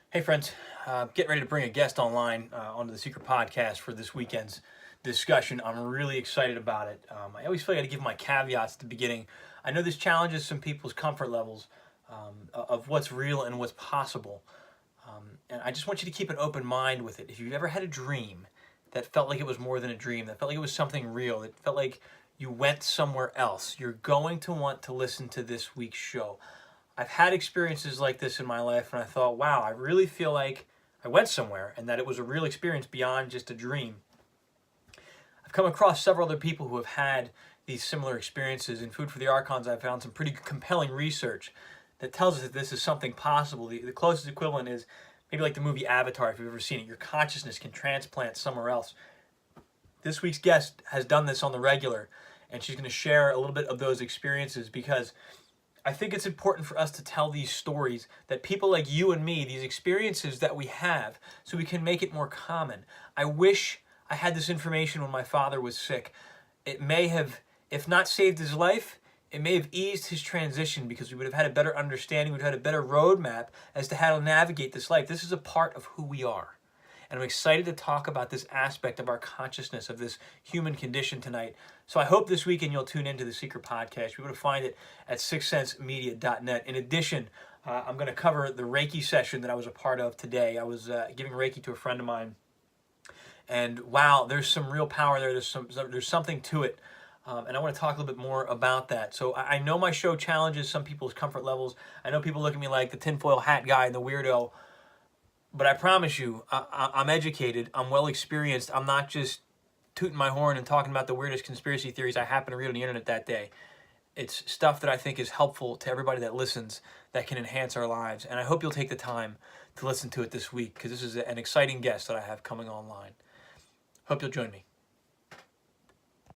Hey friends, getting ready to bring a guest online onto the Seiker Podcast for this weekend's discussion. I'm really excited about it. I always feel like I got to give my caveats at the beginning. I know this challenges some people's comfort levels of what's real and what's possible. And I just want you to keep an open mind with it. If you've ever had a dream that felt like it was more than a dream, that felt like it was something real, that felt like you went somewhere else, you're going to want to listen to this week's show. I've had experiences like this in my life, and I thought, wow, I really feel like I went somewhere and that it was a real experience beyond just a dream. I've come across several other people who have had these similar experiences. In Food for the Archons, I've found some pretty compelling research that tells us that this is something possible. The closest equivalent is maybe like the movie Avatar, if you've ever seen it. Your consciousness can transplant somewhere else. This week's guest has done this on the regular, and she's going to share a little bit of those experiences because I think it's important for us to tell these stories, that people like you and me, these experiences that we have, so we can make it more common. I wish I had this information when my father was sick. It may have, if not saved his life, it may have eased his transition because we would have had a better understanding, we would have had a better roadmap as to how to navigate this life. This is a part of who we are. And I'm excited to talk about this aspect of our consciousness, of this human condition tonight. So I hope this weekend you'll tune into the Seiker Podcast. You're able to find it at sixsensemedia.net. In addition, I'm going to cover the Reiki session that I was a part of today. I was giving Reiki to a friend of mine. And wow, there's some real power there. There's something to it. And I want to talk a little bit more about that. So I know my show challenges some people's comfort levels. I know people look at me like the tinfoil hat guy and the weirdo. But I promise you, I'm educated, I'm well experienced, I'm not just tooting my horn and talking about the weirdest conspiracy theories I happen to read on the internet that day. It's stuff that I think is helpful to everybody that listens, that can enhance our lives. And I hope you'll take the time to listen to it this week, because this is an exciting guest that I have coming online. Hope you'll join me.